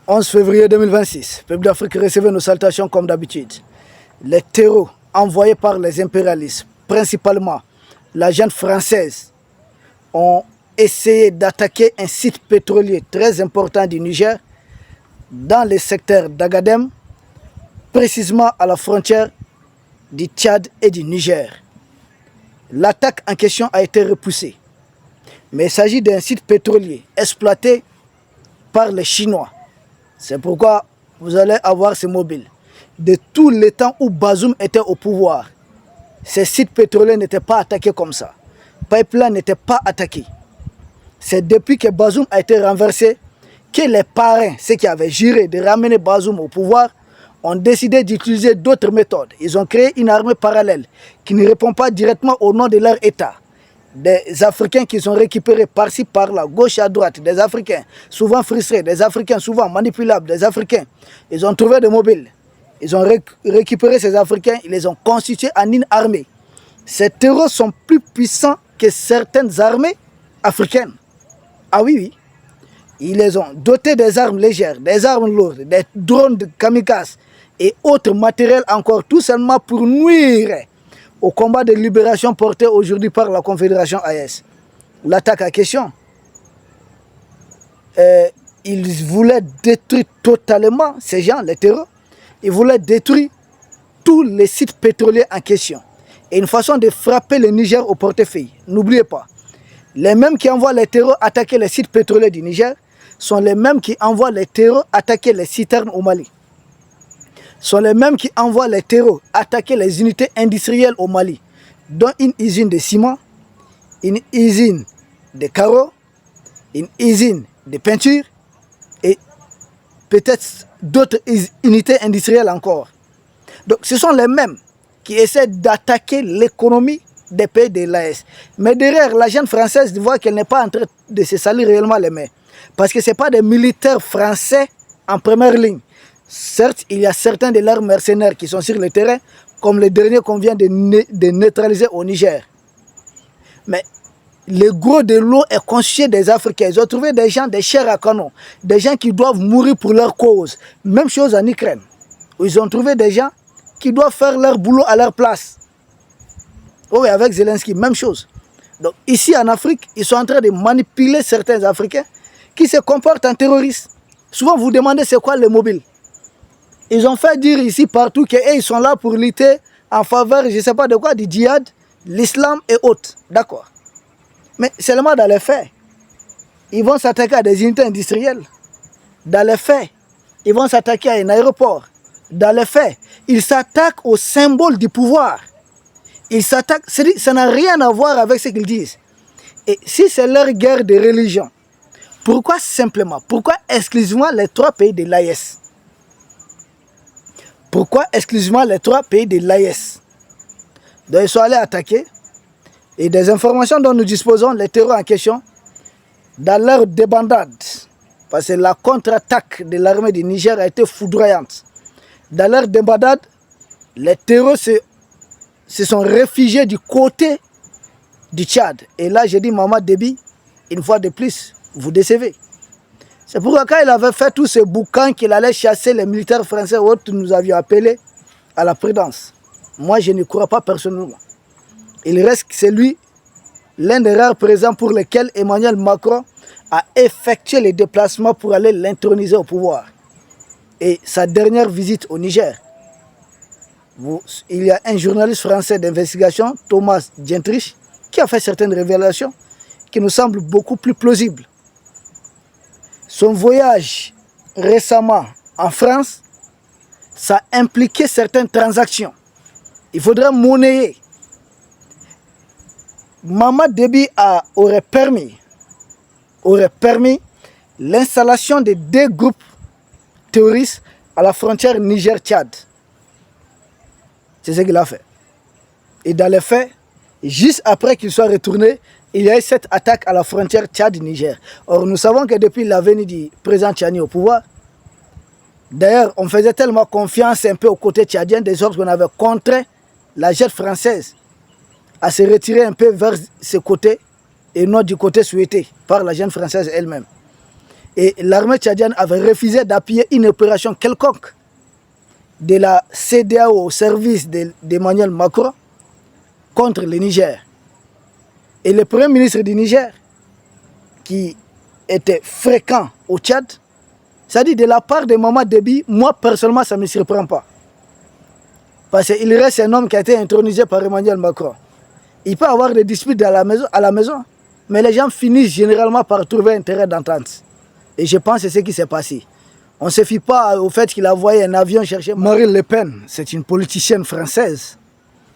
11 février 2026, peuple d'Afrique, recevez nos salutations comme d'habitude. Les terreaux envoyés par les impérialistes, principalement la junte française, ont essayé d'attaquer un site pétrolier très important du Niger, dans le secteur d'Agadem, précisément à la frontière du Tchad et du Niger. L'attaque en question a été repoussée, mais il s'agit d'un site pétrolier exploité par les Chinois. C'est pourquoi vous allez avoir ces mobiles. De tous les temps où Bazoum était au pouvoir, ces sites pétroliers n'étaient pas attaqués comme ça. Pipeline n'était pas attaqué. C'est depuis que Bazoum a été renversé que les parrains, ceux qui avaient juré de ramener Bazoum au pouvoir, ont décidé d'utiliser d'autres méthodes. Ils ont créé une armée parallèle qui ne répond pas directement au nom de leur État. Des Africains qu'ils ont récupérés par-ci, par-là, gauche à droite, des Africains souvent frustrés, des Africains souvent manipulables, des Africains. Ils ont trouvé des mobiles. Ils ont récupéré ces Africains, ils les ont constitués en une armée. Ces terreaux sont plus puissants que certaines armées africaines. Ah oui, oui. Ils les ont dotés des armes légères, des armes lourdes, des drones de kamikazes et autres matériels encore, tout simplement pour nuire au combat de libération porté aujourd'hui par la Confédération AES. L'attaque à question, ils voulaient détruire totalement ces gens, les terreaux. Ils voulaient détruire tous les sites pétroliers en question. Et une façon de frapper le Niger au portefeuille. N'oubliez pas, les mêmes qui envoient les terreaux attaquer les sites pétroliers du Niger sont les mêmes qui envoient les terreaux attaquer les citernes au Mali. Sont les mêmes qui envoient les terreaux attaquer les unités industrielles au Mali, dont une usine de ciment, une usine de carreaux, une usine de peinture et peut-être d'autres unités industrielles encore. Donc ce sont les mêmes qui essaient d'attaquer l'économie des pays de l'AES. Mais derrière, la junte française voit qu'elle n'est pas en train de se salir réellement les mains. Parce que ce n'est pas des militaires français en première ligne. Certes, il y a certains de leurs mercenaires qui sont sur le terrain, comme les derniers qu'on vient de neutraliser au Niger. Mais le gros de l'eau est constitué des Africains. Ils ont trouvé des gens, des chairs à canon, des gens qui doivent mourir pour leur cause. Même chose en Ukraine, où ils ont trouvé des gens qui doivent faire leur boulot à leur place. Oui, avec Zelensky, même chose. Donc ici en Afrique, ils sont en train de manipuler certains Africains qui se comportent en terroristes. Souvent, vous demandez c'est quoi le mobile. Ils ont fait dire ici partout qu'ils sont là pour lutter en faveur, je ne sais pas de quoi, du djihad, l'islam et autres. D'accord. Mais seulement dans les faits. Ils vont s'attaquer à des unités industrielles. Dans les faits, ils vont s'attaquer à un aéroport. Dans les faits, ils s'attaquent au symbole du pouvoir. Ils s'attaquent, ça n'a rien à voir avec ce qu'ils disent. Et si c'est leur guerre de religion, pourquoi simplement, pourquoi exclusivement les trois pays de l'AES? Pourquoi exclusivement les trois pays de l'AES? Donc ils sont allés attaquer. Et des informations dont nous disposons, les terreaux en question, dans leur débandade, parce que la contre-attaque de l'armée du Niger a été foudroyante. Dans leur débandade, les terreaux se sont réfugiés du côté du Tchad. Et là, j'ai dit, Maman Déby, une fois de plus, vous décevez. C'est pourquoi quand il avait fait tous ces bouquins qu'il allait chasser les militaires français ou autres, nous avions appelé à la prudence. Moi, je ne crois pas personnellement. Il reste que c'est lui, l'un des rares présents pour lesquels Emmanuel Macron a effectué les déplacements pour aller l'introniser au pouvoir. Et sa dernière visite au Niger, il y a un journaliste français d'investigation, Thomas Gentrich, qui a fait certaines révélations qui nous semblent beaucoup plus plausibles. Son voyage récemment en France, ça impliquait certaines transactions. Il faudrait monnayer. Maman Déby aurait permis l'installation de deux groupes terroristes à la frontière Niger-Tchad. C'est ce qu'il a fait. Et dans les faits, juste après qu'il soit retourné, il y a eu cette attaque à la frontière Tchad-Niger. Or, nous savons que depuis la venue du président Tchani au pouvoir, d'ailleurs, on faisait tellement confiance un peu aux côtés tchadiens, des sortes qu'on avait contré la junte française à se retirer un peu vers ce côté et non du côté souhaité par la junte française elle-même. Et l'armée tchadienne avait refusé d'appuyer une opération quelconque de la CEDEAO au service d'Emmanuel Macron contre le Niger. Et le premier ministre du Niger, qui était fréquent au Tchad, ça dit de la part de Maman Déby, moi personnellement ça ne me surprend pas. Parce qu'il reste un homme qui a été intronisé par Emmanuel Macron. Il peut y avoir des disputes à la maison, mais les gens finissent généralement par trouver un terrain d'entente. Et je pense que c'est ce qui s'est passé. On ne se fie pas au fait qu'il a envoyé un avion chercher Marine Le Pen. C'est une politicienne française.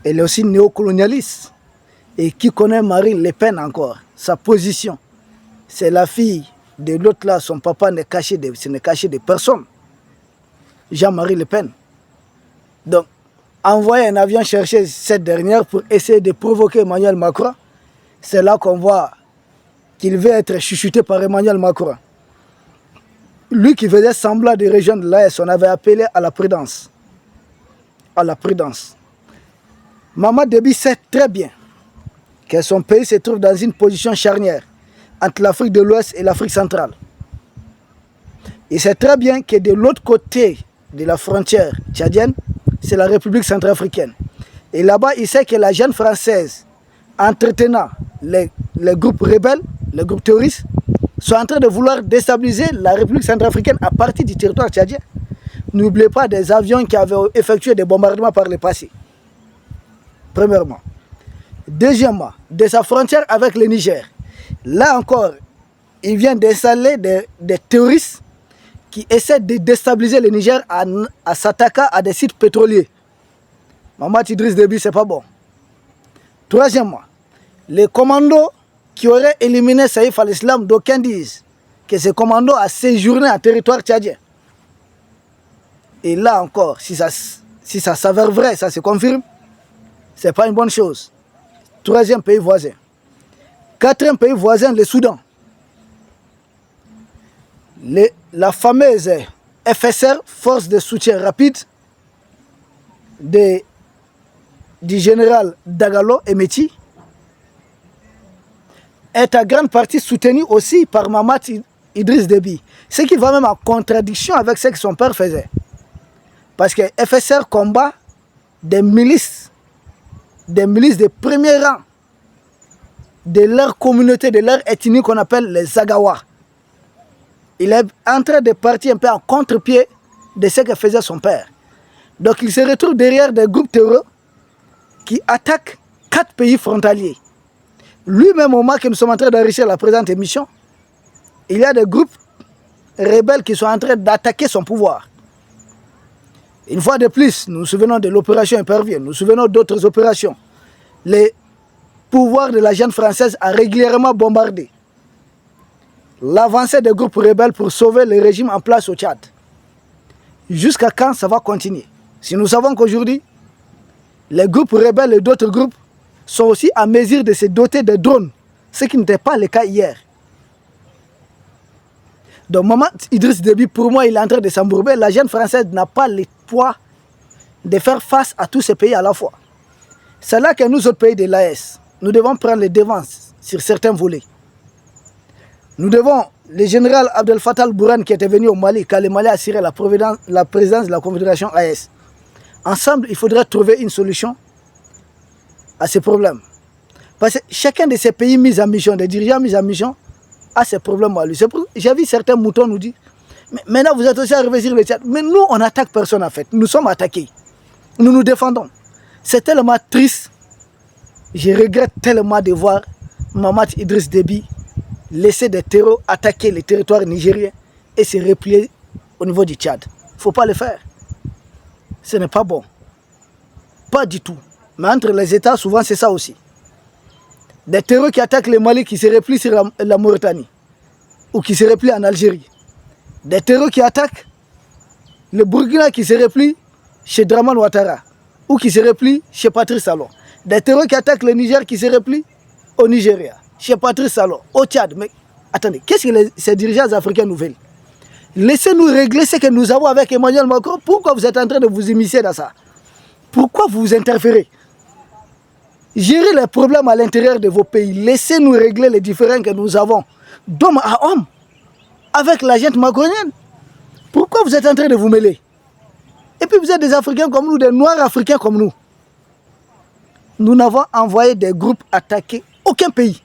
Elle est aussi néocolonialiste. Et qui connaît Marine Le Pen encore? Sa position. C'est la fille de l'autre là, son papa n'est caché de personne. Jean-Marie Le Pen. Donc, envoyer un avion chercher cette dernière pour essayer de provoquer Emmanuel Macron, c'est là qu'on voit qu'il veut être chuchoté par Emmanuel Macron. Lui qui faisait semblant de rejoindre l'AS, on avait appelé à la prudence. À la prudence. Maman Déby sait très bien que son pays se trouve dans une position charnière entre l'Afrique de l'Ouest et l'Afrique centrale. Il sait très bien que de l'autre côté de la frontière tchadienne, c'est la République centrafricaine. Et là-bas, il sait que la jeune française, entretenant les groupes rebelles, les groupes terroristes, sont en train de vouloir déstabiliser la République centrafricaine à partir du territoire tchadien. N'oubliez pas des avions qui avaient effectué des bombardements par le passé. Premièrement. Deuxièmement, de sa frontière avec le Niger. Là encore, il vient d'installer des terroristes qui essaient de déstabiliser le Niger à s'attaquer à des sites pétroliers. Maman Idriss Déby, c'est pas bon. Troisièmement, les commandos qui auraient éliminé Saïf al-Islam, d'aucuns disent que ces commandos a séjourné en territoire tchadien. Et là encore, si ça s'avère vrai, ça se confirme, c'est pas une bonne chose. Troisième pays voisin. Quatrième pays voisin, le Soudan. La fameuse FSR, Force de soutien rapide, du général Dagalo Emeti, est à grande partie soutenue aussi par Maman Idriss Déby. Ce qui va même en contradiction avec ce que son père faisait. Parce que FSR combat des milices de premier rang de leur communauté, de leur ethnie qu'on appelle les Zagawa. Il est en train de partir un peu en contre-pied de ce que faisait son père. Donc il se retrouve derrière des groupes terreux qui attaquent 4 pays frontaliers. Lui-même, au moment que nous sommes en train d'enrichir la présente émission, il y a des groupes rebelles qui sont en train d'attaquer son pouvoir. Une fois de plus, nous nous souvenons de l'opération Épervier, nous nous souvenons d'autres opérations. Le pouvoir de la jeune française a régulièrement bombardé l'avancée des groupes rebelles pour sauver le régime en place au Tchad. Jusqu'à quand ça va continuer? Si nous savons qu'aujourd'hui, les groupes rebelles et d'autres groupes sont aussi à mesure de se doter de drones, ce qui n'était pas le cas hier. Donc, Maman Idriss Déby, pour moi, il est en train de s'embourber. La jeune française n'a pas le poids de faire face à tous ces pays à la fois. C'est là que nous, autres pays de l'AES, nous devons prendre les devants sur certains volets. Nous devons, le général Abdel Fattah al-Burhan qui était venu au Mali, quand le Mali a assuré la présidence de la Confédération AES. Ensemble, il faudrait trouver une solution à ces problèmes. Parce que chacun de ces pays mis en mission, des dirigeants mis en mission, a ses problèmes à lui. J'ai vu certains moutons nous dire, mais maintenant vous êtes aussi arrivés sur le Tchad. Mais nous, on n'attaque personne en fait. Nous sommes attaqués. Nous nous défendons. C'est tellement triste. Je regrette tellement de voir Maman Idriss Déby laisser des terreaux attaquer les territoires nigériens et se replier au niveau du Tchad. Il ne faut pas le faire. Ce n'est pas bon. Pas du tout. Mais entre les États, souvent c'est ça aussi. Des terreurs qui attaquent le Mali, qui se replient sur la Mauritanie, ou qui se replient en Algérie. Des terreurs qui attaquent le Burkina, qui se replie chez Draman Ouattara, ou qui se replie chez Patrice Talon. Des terreurs qui attaquent le Niger, qui se replient au Nigeria, chez Patrice Talon, au Tchad. Mais attendez, qu'est-ce que ces dirigeants africains nous veulent? Laissez-nous régler ce que nous avons avec Emmanuel Macron. Pourquoi vous êtes en train de vous immiscer dans ça? Pourquoi vous interférez? Gérez les problèmes à l'intérieur de vos pays. Laissez-nous régler les différends que nous avons d'homme à homme. avec la gente macronienne. Pourquoi vous êtes en train de vous mêler? Et puis vous êtes des Africains comme nous, des Noirs africains comme nous. Nous n'avons envoyé des groupes attaquer aucun pays.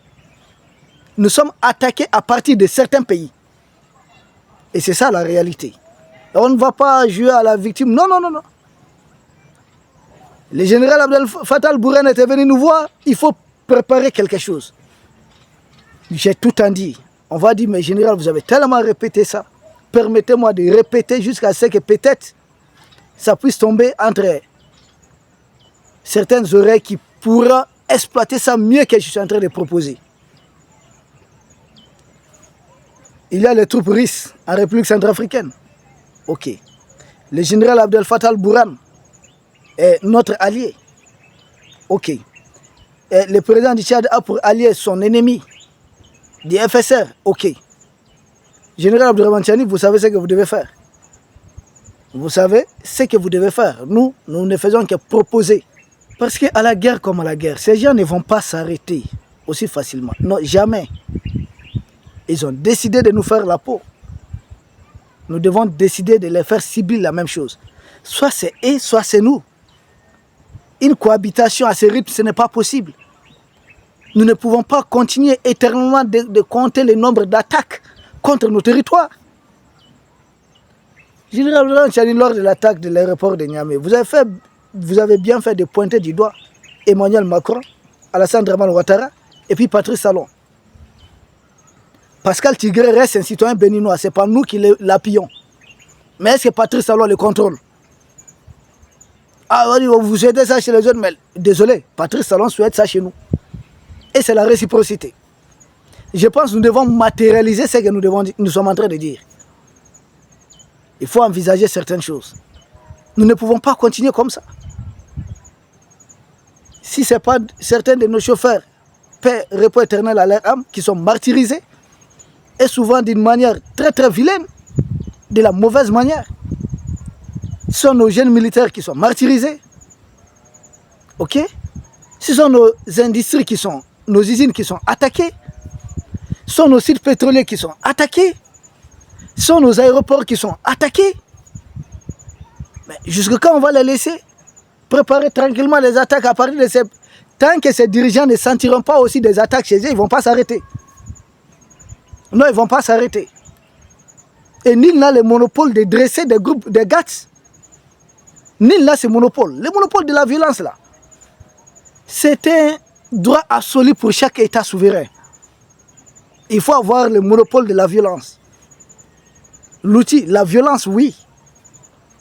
Nous sommes attaqués à partir de certains pays. Et c'est ça la réalité. On ne va pas jouer à la victime. Non, non, non, non. Le général Abdel Fattah al-Burhan était venu nous voir. Il faut préparer quelque chose. J'ai tout en dit. On va dire, mais général, vous avez tellement répété ça. Permettez-moi de répéter jusqu'à ce que peut-être ça puisse tomber entre certaines oreilles qui pourront exploiter ça mieux que je suis en train de proposer. Il y a les troupes russes en République centrafricaine. Ok. Le général Abdel Fattah al-Burhan est notre allié. Ok. Et le président du Tchad a pour allié son ennemi, du FSR. Ok. Général Abdourahmane Tiani, vous savez ce que vous devez faire. Vous savez ce que vous devez faire. Nous ne faisons que proposer. Parce qu'à la guerre comme à la guerre, ces gens ne vont pas s'arrêter aussi facilement. Non, jamais. Ils ont décidé de nous faire la peau. Nous devons décider de les faire cibler la même chose. Soit c'est eux, soit c'est nous. Une cohabitation à ce rythme, ce n'est pas possible. Nous ne pouvons pas continuer éternellement de compter le nombre d'attaques contre nos territoires. Général Abdourahmane, lors de l'attaque de l'aéroport de Niamey, vous avez bien fait de pointer du doigt Emmanuel Macron, Alassane Dramane Ouattara et puis Patrice Talon. Pascal Tigré reste un citoyen béninois, ce n'est pas nous qui l'appuyons. Mais est-ce que Patrice Talon le contrôle? Ah, vous souhaitez ça chez les autres, mais désolé, Patrice Talon souhaite ça chez nous. Et c'est la réciprocité. Je pense que nous devons matérialiser ce que nous sommes en train de dire. Il faut envisager certaines choses. Nous ne pouvons pas continuer comme ça. Si ce n'est pas certains de nos chauffeurs, paix, repos éternel à leur âme, qui sont martyrisés, et souvent d'une manière très très vilaine, de la mauvaise manière. Ce sont nos jeunes militaires qui sont martyrisés. Ok? Ce sont nos industries nos usines qui sont attaquées. Ce sont nos sites pétroliers qui sont attaqués. Ce sont nos aéroports qui sont attaqués. Mais jusqu'à quand on va les laisser préparer tranquillement les attaques à partir de ces... Tant que ces dirigeants ne sentiront pas aussi des attaques chez eux, ils ne vont pas s'arrêter. Non, ils ne vont pas s'arrêter. Et nul n'a le monopole de dresser des groupes de GATS. Nul n'a ce monopole. Le monopole de la violence, là. C'est un droit absolu pour chaque État souverain. Il faut avoir le monopole de la violence. L'outil, la violence, oui.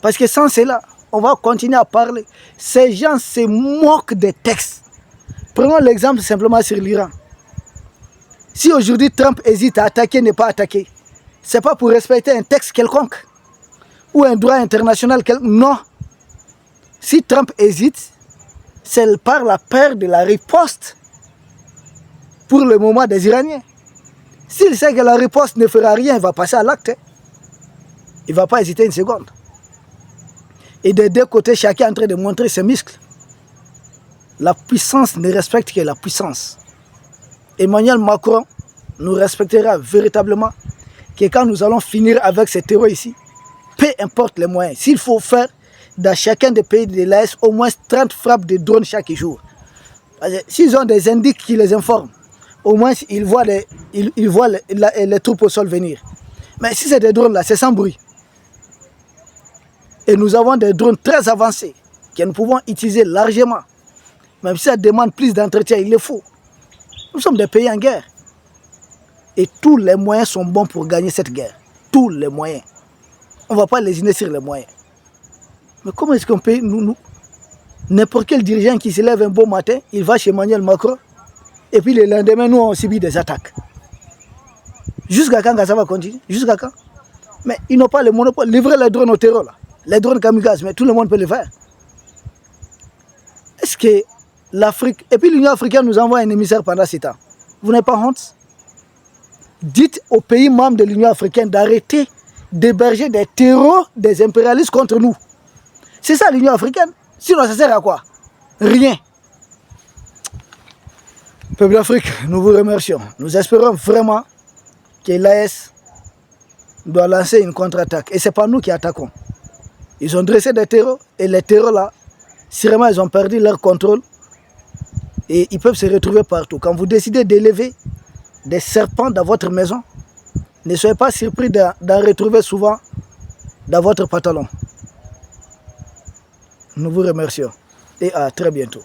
Parce que sans cela, on va continuer à parler. Ces gens se moquent des textes. Prenons l'exemple simplement sur l'Iran. Si aujourd'hui Trump hésite à attaquer, ne pas attaquer, ce n'est pas pour respecter un texte quelconque ou un droit international quelconque. Non. Si Trump hésite, c'est par la peur de la riposte pour le moment des Iraniens. S'il sait que la riposte ne fera rien, il va passer à l'acte. Il ne va pas hésiter une seconde. Et des deux côtés, chacun est en train de montrer ses muscles. La puissance ne respecte que la puissance. Emmanuel Macron nous respectera véritablement que quand nous allons finir avec ces terreurs ici, peu importe les moyens, s'il faut faire dans chacun des pays de l'Est au moins 30 frappes de drones chaque jour. S'ils ont des indices qui les informent, au moins ils voient les troupes au sol venir. Mais si c'est des drones là, c'est sans bruit. Et nous avons des drones très avancés que nous pouvons utiliser largement. Même si ça demande plus d'entretien, il le faut. Nous sommes des pays en guerre. Et tous les moyens sont bons pour gagner cette guerre. Tous les moyens. On ne va pas lésiner sur les moyens. Mais comment est-ce qu'on peut... N'importe quel dirigeant qui se lève un beau matin, il va chez Emmanuel Macron. Et puis le lendemain, nous, on subit des attaques. Jusqu'à quand ça va continuer? Jusqu'à quand? Mais ils n'ont pas le monopole. Livrer les drones au terreau, là. Les drones kamikazes, mais tout le monde peut le faire. Est-ce que l'Afrique... Et puis l'Union africaine nous envoie un émissaire pendant 7 ans. Vous n'avez pas honte? Dites aux pays membres de l'Union africaine d'arrêter d'héberger des terreaux des impérialistes contre nous. C'est ça l'Union africaine. Sinon, ça sert à quoi? Rien. Peuple d'Afrique, nous vous remercions. Nous espérons vraiment que l'AS doit lancer une contre-attaque. Et ce n'est pas nous qui attaquons. Ils ont dressé des terreaux et les terreaux là, sûrement ils ont perdu leur contrôle et ils peuvent se retrouver partout. Quand vous décidez d'élever des serpents dans votre maison, ne soyez pas surpris d'en retrouver souvent dans votre pantalon. Nous vous remercions et à très bientôt.